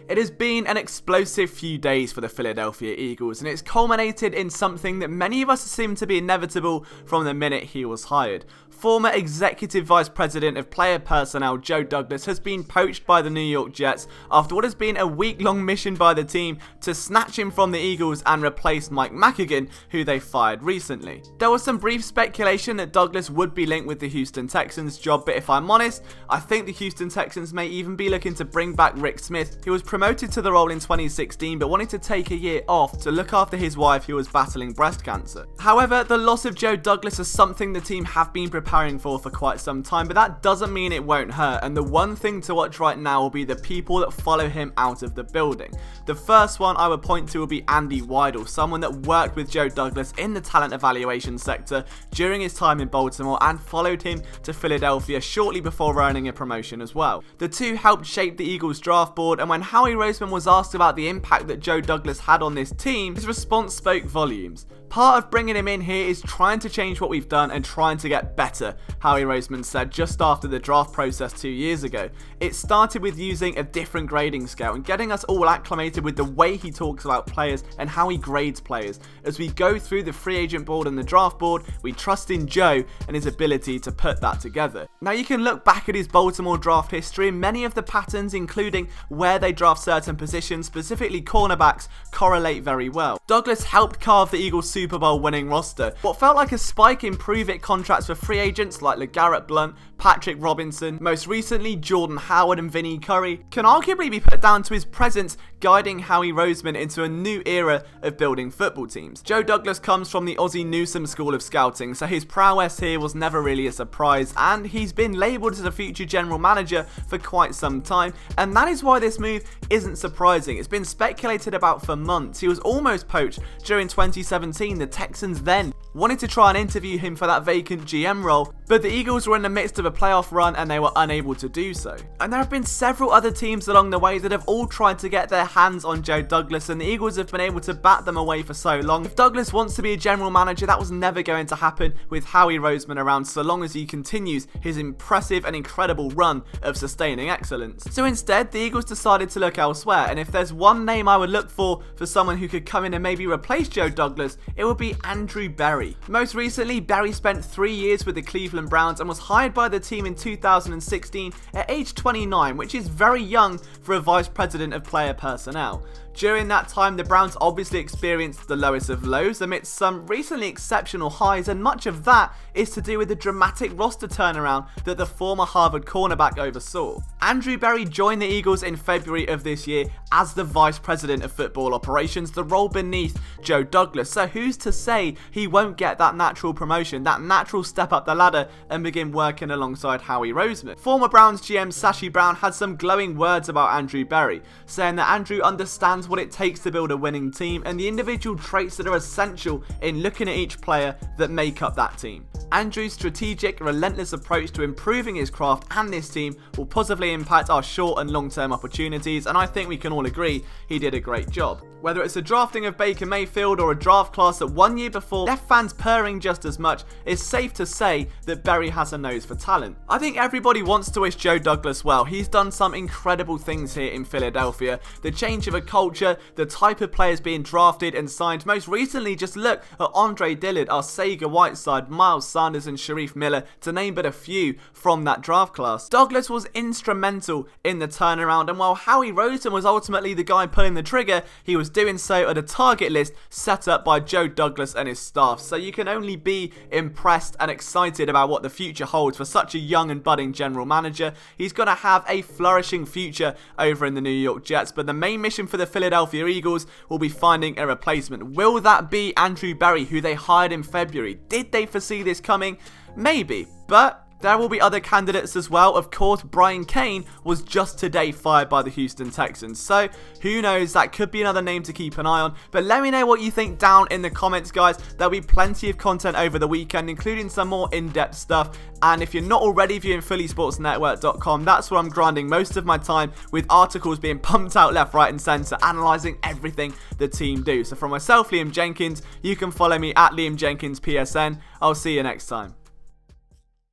It has been an explosive few days for the Philadelphia Eagles, and it's culminated in something that many of us assumed to be inevitable from the minute he was hired. Former Executive Vice President of Player Personnel Joe Douglas has been poached by the New York Jets after what has been a week-long mission by the team to snatch him from the Eagles and replace Mike Maccagnan, who they fired recently. There was some brief speculation that Douglas would be linked with the Houston Texans job, but if I'm honest, I think the Houston Texans may even be looking to bring back Rick Smith, who was promoted to the role in 2016 but wanted to take a year off to look after his wife who was battling breast cancer. However, the loss of Joe Douglas is something the team have been preparing for quite some time, but that doesn't mean it won't hurt, and the one thing to watch right now will be the people that follow him out of the building. The first one I would point to will be Andy Weidel, someone that worked with Joe Douglas in the talent evaluation sector during his time in Baltimore and followed him to Philadelphia shortly before earning a promotion as well. The two helped shape the Eagles draft board, and when Howie Roseman was asked about the impact that Joe Douglas had on this team, his response spoke volumes. Part of bringing him in here is trying to change what we've done and trying to get better, Howie Roseman said just after the draft process 2 years ago. It started with using a different grading scale and getting us all acclimated with the way he talks about players and how he grades players. As we go through the free agent board and the draft board, we trust in Joe and his ability to put that together. Now you can look back at his Baltimore draft history and many of the patterns, including where they draft certain positions, specifically cornerbacks, correlate very well. Douglas helped carve the Eagles' Super Bowl winning roster. What felt like a spike in prove-it contracts for free agents like LeGarrette Blount, Patrick Robinson, most recently Jordan Howard and Vinny Curry, can arguably be put down to his presence guiding Howie Roseman into a new era of building football teams. Joe Douglas comes from the Ozzie Newsome School of Scouting, so his prowess here was never really a surprise, and he's been labelled as a future general manager for quite some time, and that is why this move isn't surprising. It's been speculated about for months. He was almost poached during 2017. The Texans then wanted to try and interview him for that vacant GM role, but the Eagles were in the midst of a playoff run and they were unable to do so. And there have been several other teams along the way that have all tried to get their hands on Joe Douglas, and the Eagles have been able to bat them away for so long. If Douglas wants to be a general manager, that was never going to happen with Howie Roseman around, so long as he continues his impressive and incredible run of sustaining excellence. So instead, the Eagles decided to look elsewhere, and if there's one name I would look for someone who could come in and maybe replace Joe Douglas, it would be Andrew Berry. Most recently, Berry spent 3 years with the Cleveland Browns and was hired by the team in 2016 at age 29, which is very young for a vice president of player personnel. During that time, the Browns obviously experienced the lowest of lows amidst some recently exceptional highs, and much of that is to do with the dramatic roster turnaround that the former Harvard cornerback oversaw. Andrew Berry joined the Eagles in February of this year as the Vice President of Football Operations, the role beneath Joe Douglas, so who's to say he won't get that natural promotion, that natural step up the ladder and begin working alongside Howie Roseman. Former Browns GM Sashi Brown had some glowing words about Andrew Berry, saying that Andrew understands what it takes to build a winning team and the individual traits that are essential in looking at each player that make up that team. Andrew's strategic, relentless approach to improving his craft and this team will positively impact our short and long-term opportunities, and I think we can all agree he did a great job. Whether it's a drafting of Baker Mayfield or a draft class that 1 year before left fans purring just as much, it's safe to say that Berry has a nose for talent. I think everybody wants to wish Joe Douglas well. He's done some incredible things here in Philadelphia. The change of a culture, the type of players being drafted and signed. Most recently, just look at Andre Dillard, Arcega-Whiteside, Miles Sanders and Sharif Miller, to name but a few from that draft class. Douglas was instrumental in the turnaround, and while Howie Roseman was ultimately the guy pulling the trigger, he was doing so at a target list set up by Joe Douglas and his staff, so you can only be impressed and excited about what the future holds for such a young and budding general manager. He's going to have a flourishing future over in the New York Jets, but the main mission for the Philadelphia Eagles will be finding a replacement. Will that be Andrew Berry, who they hired in February? Did they foresee this coming? Maybe, but there will be other candidates as well. Of course, Brian Cain was just today fired by the Houston Texans, so who knows, that could be another name to keep an eye on. But let me know what you think down in the comments, guys. There'll be plenty of content over the weekend, including some more in-depth stuff, and if you're not already viewing phillysportsnetwork.com, that's where I'm grinding most of my time, with articles being pumped out left, right and centre, analysing everything the team do. So from myself, Liam Jenkins, you can follow me at Liam Jenkins PSN. I'll see you next time.